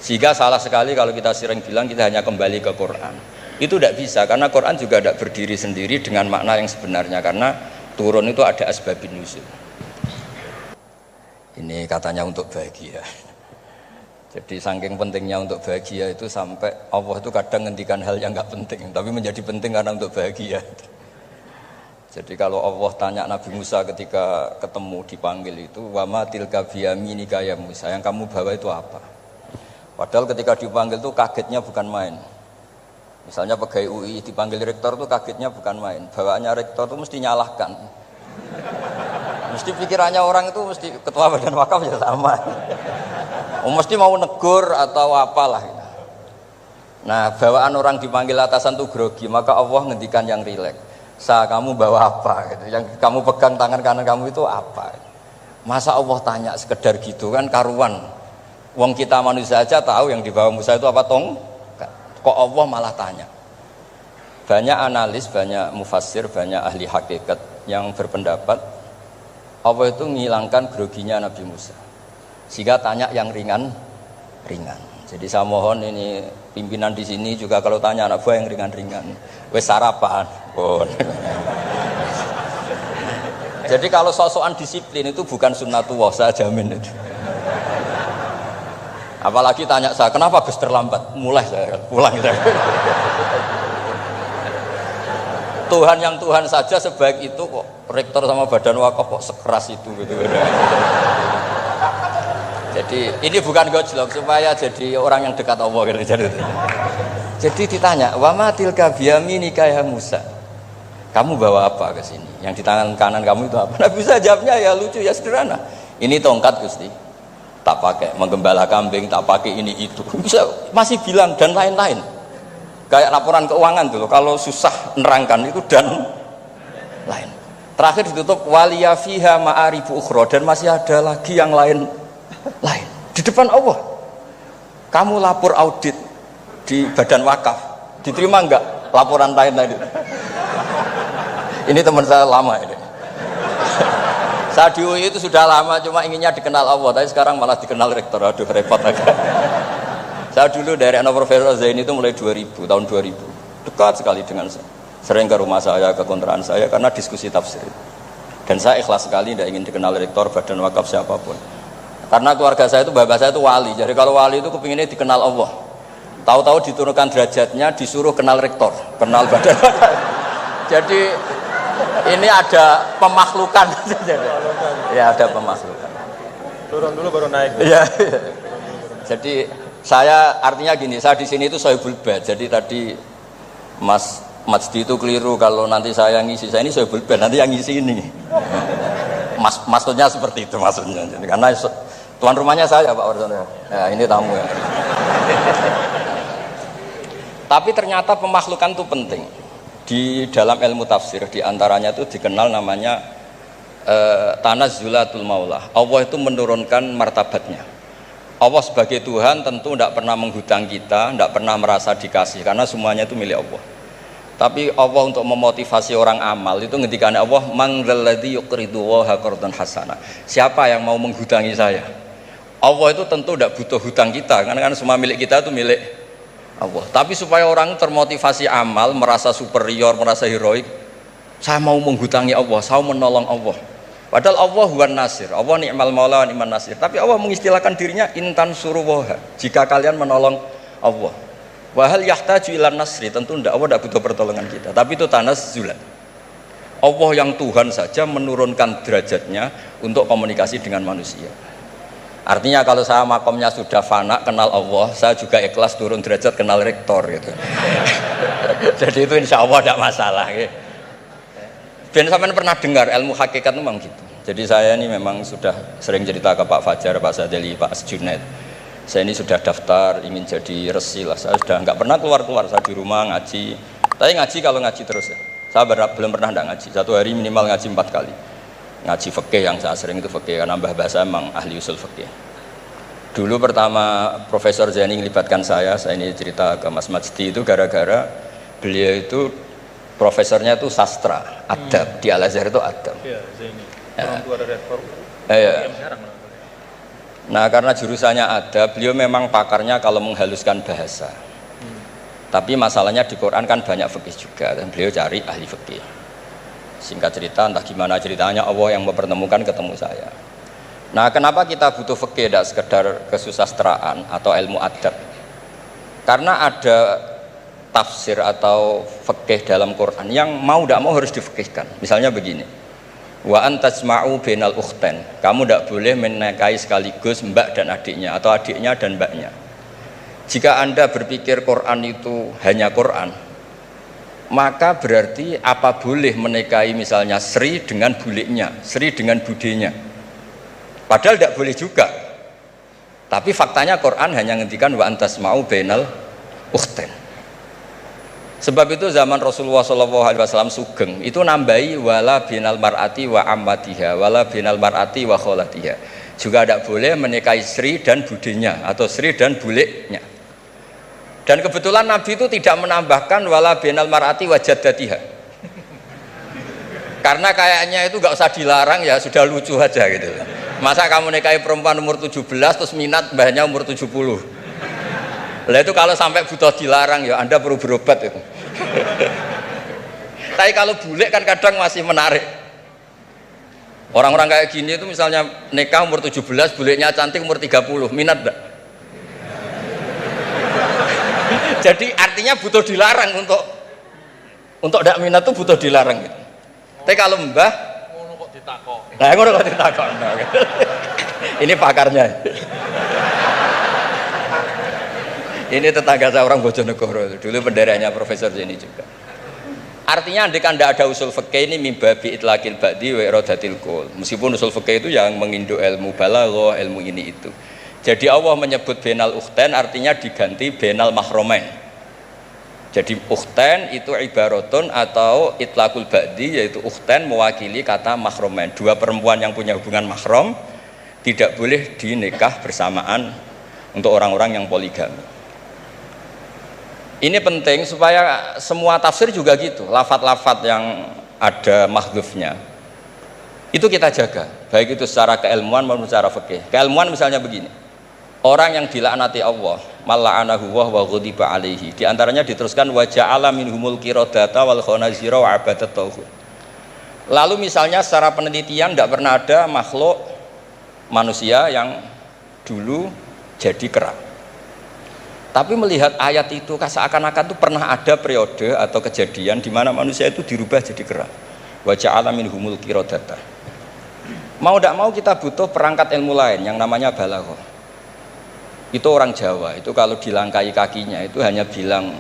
Sehingga salah sekali kalau kita sering bilang kita hanya kembali ke Quran. Itu tidak bisa, karena Quran juga tidak berdiri sendiri dengan makna yang sebenarnya, karena turun itu ada asbabun nuzul. Ini katanya untuk bahagia. Jadi saking pentingnya untuk bahagia itu sampai Allah itu kadang ngendikan hal yang nggak penting, tapi menjadi penting karena untuk bahagia. Jadi kalau Allah tanya Nabi Musa ketika ketemu dipanggil itu, wa ma tilka biyaminika ya Musa, yang kamu bawa itu apa? Padahal ketika dipanggil itu kagetnya bukan main. Misalnya pegawai UI dipanggil rektor itu kagetnya bukan main. Bawaannya rektor itu mesti nyalahkan. Mesti pikirannya orang itu mesti ketua badan wakaf ya sama. Mesti mau negur atau apalah. Nah, bawaan orang dipanggil atasan itu grogi, maka Allah ngendikan yang rileks. Kamu bawa apa? Gitu. Yang kamu pegang tangan kanan kamu itu apa? Masa Allah tanya sekedar gitu kan karuan. Wong kita manusia aja tahu yang dibawa Musa itu apa tong? Kok Allah malah tanya? Banyak analis, banyak mufassir, banyak ahli hakikat yang berpendapat Allah itu menghilangkan groginya Nabi Musa. Sehingga tanya yang ringan. Jadi saya mohon ini pimpinan di sini juga kalau tanya anak buah yang ringan-ringan. Wes sarapan. Bon. Jadi kalau sosokan disiplin itu bukan sunnatullah, saya jamin itu. Apalagi tanya saya, kenapa Gus terlambat? Mulai saya, pulang saya. Tuhan yang Tuhan saja sebaik itu kok rektor sama badan wakaf kok sekeras itu gitu. Jadi ini bukan gojlok supaya jadi orang yang dekat Allah gitu. Jadi ditanya, wa ma tilka biyaminika ya Musa? Kamu bawa apa ke sini? Yang di tangan kanan kamu itu apa? Nah, bisa jawabnya ya lucu ya sederhana. Ini tongkat Gusti. Tak pakai menggembala kambing, tak pakai ini itu. Bisa masih bilang dan lain-lain. Kayak laporan keuangan tuh, kalau susah nerangkan itu dan lain. Terakhir ditutup waliya fiha ma'aribu ukhra, dan masih ada lagi yang lain di depan Allah. Kamu lapor audit di badan wakaf, diterima enggak laporan lain-lain? Ini teman saya lama ini. Saya di UI itu sudah lama, cuma inginnya dikenal Allah, tapi sekarang malah dikenal rektor. Aduh, repot agak. Saya dulu dari anak Profesor Zaini itu mulai 2000, tahun 2000. Dekat sekali dengan saya. Sering ke rumah saya, ke kontrakan saya, karena diskusi tafsir. Dan saya ikhlas sekali, tidak ingin dikenal rektor, badan wakaf, siapapun. Karena keluarga saya itu, bapak saya itu wali. Jadi kalau wali itu kepinginnya dikenal Allah. Tahu-tahu diturunkan derajatnya, disuruh kenal rektor, kenal badan wakaf. Jadi ini ada pemakhlukan. Ya, ada pemakhlukan. Turun dulu baru naik. Ya. Jadi saya artinya gini, saya di sini itu sohibul bait. Jadi tadi Mas Majdi itu keliru kalau nanti saya ngisi. Saya ini sohibul bait, nanti yang ngisi ini. Maksudnya seperti itu maksudnya. Jadi, karena tuan rumahnya saya Pak Warsono. Ya, ini tamu ya. Tapi ternyata pemakhlukan itu penting. Di dalam ilmu tafsir diantaranya itu dikenal namanya tanazzulatul maulah. Allah itu menurunkan martabatnya. Allah sebagai Tuhan tentu tidak pernah menghutang kita, tidak pernah merasa dikasih, karena semuanya itu milik Allah. Tapi Allah untuk memotivasi orang amal itu ngendikan Allah, man dzalladzi yuqridu waha qardan hasana. Siapa yang mau menghutangi saya? Allah itu tentu tidak butuh hutang kita, karena kan semua milik kita itu milik Allah. Tapi supaya orang termotivasi amal, merasa superior, merasa heroik, saya mau menghutangi Allah, saya mau menolong Allah. Padahal Allah huwan nasir, Allah ni'mal maula wa ni'man nasir. Tapi Allah mengistilahkan dirinya intan suruwaha, jika kalian menolong Allah. Wahal yahtaju ilan nasri, tentu tidak, Allah tidak butuh pertolongan kita. Tapi itu tanazzulan. Allah yang Tuhan saja menurunkan derajatnya untuk komunikasi dengan manusia. Artinya kalau saya makomnya sudah fana kenal Allah, saya juga ikhlas turun derajat kenal rektor gitu. Jadi itu insya Allah tidak masalah. Gitu. Dan sampean pernah dengar ilmu hakikat memang gitu. Jadi saya ini memang sudah sering cerita ke Pak Fajar, Pak Sadeli, Pak Junaid. Saya ini sudah daftar ingin jadi resi lah. Saya sudah nggak pernah keluar, saya di rumah ngaji. Tapi ngaji kalau ngaji terus ya. Saya belum pernah nggak ngaji. Satu hari minimal ngaji 4 kali. Ngaji fikih yang saya sering itu fikih, karena Mbah Basa memang ahli usul fikih. Dulu pertama Profesor Zaini melibatkan saya ini cerita ke Mas Majdi itu gara-gara beliau itu profesornya itu sastra, adab, di Al-Azhar itu adab. Iya, Zaini. Orang tua dari rektor. Iya. Nah, karena jurusannya ada, beliau memang pakarnya kalau menghaluskan bahasa. Tapi masalahnya di Quran kan banyak fikih juga, dan beliau cari ahli fikih. Singkat cerita, entah gimana ceritanya, Allah yang mempertemukan ketemu saya. Nah, kenapa kita butuh fikih, tidak sekedar kesusastraan atau ilmu adab? Karena ada tafsir atau fikih dalam Quran yang mau tidak mau harus difikihkan. Misalnya begini, wa antasma'u bainal ukhtain, kamu tidak boleh menikahi sekaligus mbak dan adiknya atau adiknya dan mbaknya. Jika Anda berpikir Quran itu hanya Quran, maka berarti apa boleh menikahi misalnya Sri dengan buliknya, Sri dengan budenya, padahal tidak boleh juga. Tapi faktanya Quran hanya ngendikan wa antasma'u bainal ukhtain. Sebab itu zaman Rasulullah SAW sugeng itu nambahi wala binal mar'ati wa ammatiha wala binal mar'ati wa kholatiha, juga tidak boleh menikahi Sri dan budenya atau Sri dan buliknya. Dan kebetulan Nabi itu tidak menambahkan wala binal mar'ati wa jaddatiha, karena kayaknya itu nggak usah dilarang, ya sudah lucu aja gitu. Masa kamu nikahi perempuan umur 17 terus minat mbahnya umur 70. Lah itu kalau sampai butuh dilarang, ya Anda perlu berobat itu. Tapi kalau bule kan kadang masih menarik. Orang-orang kayak gini itu misalnya nikah umur 17, bulenya cantik umur 30, minat enggak? Jadi artinya butuh dilarang untuk tidak minat tuh butuh dilarang gitu. Tapi kalau mbah ngono kok ditakok. Nah, ngono kok ditakok. Ini pakarnya. Ini tetangga saya orang Bojonegoro, dulu benderanya Profesor Zeni juga. Artinya andai kan tidak ada usul fikih ini mimbabi itlaqil ba'di wa iradatil qaul. Meskipun usul fikih itu yang menginduk ilmu balaghah, ilmu ini itu. Jadi Allah menyebut bainal ukhtain artinya diganti bainal mahromain. Jadi ukhtain itu ibaratun atau itlaqul ba'di, yaitu ukhtain mewakili kata mahromain. Dua perempuan yang punya hubungan mahram tidak boleh dinikah bersamaan untuk orang-orang yang poligami. Ini penting supaya semua tafsir juga gitu, lafat-lafat yang ada mahdhufnya itu kita jaga, baik itu secara keilmuan maupun secara fikih. Keilmuan misalnya begini, orang yang dilaknati Allah, mal'anahu wa ghadiba alaihi, di antaranya diteruskan wa ja'ala minhumul qiradata wal khanazira wa abadat tauhid. Lalu misalnya secara penelitian tidak pernah ada makhluk manusia yang dulu jadi kera. Tapi melihat ayat itu seakan-akan itu pernah ada periode atau kejadian di mana manusia itu dirubah jadi kera. Wa ja'ala minhumul qiradata. Mau tidak mau kita butuh perangkat ilmu lain yang namanya balaghah. Itu orang Jawa, itu kalau dilangkai kakinya itu hanya bilang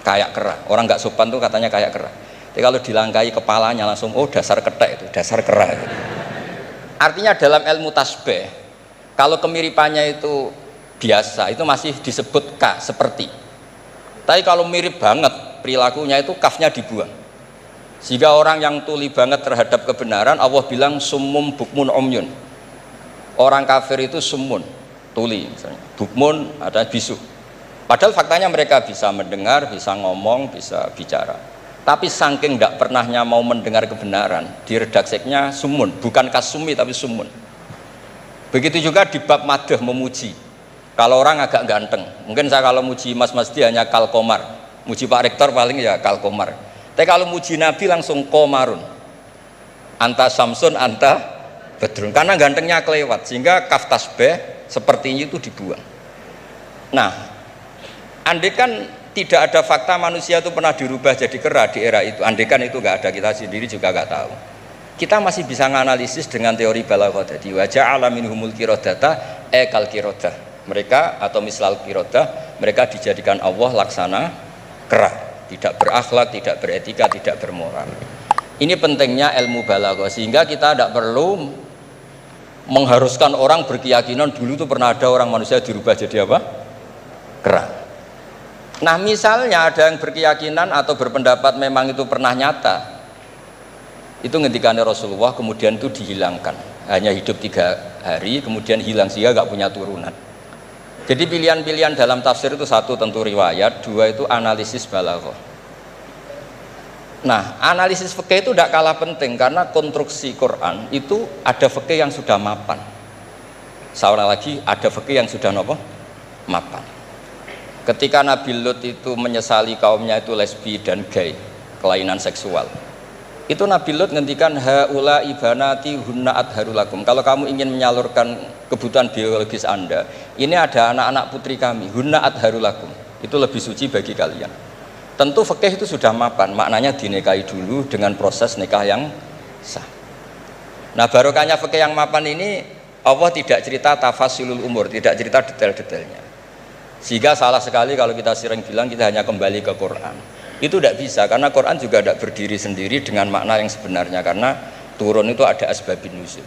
kayak kera. Orang nggak sopan tuh katanya kayak kera. Tapi kalau dilangkai kepalanya langsung oh dasar ketek itu, dasar kera itu. Artinya dalam ilmu tasbih, kalau kemiripannya itu biasa, itu masih disebut ka, seperti. Tapi kalau mirip banget perilakunya itu kafnya dibuang. Sehingga orang yang tuli banget terhadap kebenaran, Allah bilang summum bukmun umyun. Orang kafir itu summun, tuli misalnya. Bukmun ada bisu. Padahal faktanya mereka bisa mendengar, bisa ngomong, bisa bicara. Tapi saking tidak pernahnya mau mendengar kebenaran, di redakseknya summun, bukan kasumi tapi summun. Begitu juga di bab madah memuji. Kalau orang agak ganteng, mungkin saya kalau muji Mas Masdi hanya kalkomar, muji Pak Rektor paling ya kalkomar. Tapi kalau muji Nabi langsung komarun, anta samsun, anta bedrun, karena gantengnya kelewat, sehingga kaf tasbih sepertinya itu dibuang. Nah, andai kan tidak ada fakta manusia itu pernah dirubah jadi kera di era itu, andai kan itu nggak ada, kita sendiri juga nggak tahu. Kita masih bisa menganalisis dengan teori balaghah tadi, wa ja'ala minhumul qiradata kal qiradah. Mereka atau mislal qirodah, mereka dijadikan Allah laksana kera, tidak berakhlak, tidak beretika, tidak bermoral. Ini pentingnya ilmu balaghah, sehingga kita tidak perlu mengharuskan orang berkeyakinan dulu itu pernah ada orang manusia dirubah jadi apa? Kera. Nah misalnya ada yang berkeyakinan atau berpendapat memang itu pernah nyata, itu ngendikannya Rasulullah kemudian itu dihilangkan, hanya hidup 3 hari kemudian hilang sehingga nggak punya turunan. Jadi pilihan-pilihan dalam tafsir itu satu tentu riwayat, dua itu analisis balaghah. Nah, analisis fikih itu tidak kalah penting karena konstruksi Quran itu ada fikih yang sudah mapan. Seorang lagi ada fikih yang sudah nopo mapan. Ketika Nabi Lut itu menyesali kaumnya itu lesbi dan gay, kelainan seksual. Itu Nabi Lut ngendikan haula ibanati hunna adharulakum. Kalau kamu ingin menyalurkan kebutuhan biologis Anda, ini ada anak-anak putri kami, hunna adharulakum. Itu lebih suci bagi kalian. Tentu fikih itu sudah mapan, maknanya dinikahi dulu dengan proses nikah yang sah. Nah, barokahnya fikih yang mapan ini Allah tidak cerita tafasilul umur, tidak cerita detail-detailnya. Sehingga salah sekali kalau kita sering bilang kita hanya kembali ke Quran. Itu tidak bisa, karena Quran juga tidak berdiri sendiri dengan makna yang sebenarnya, karena turun itu ada asbabun nuzul.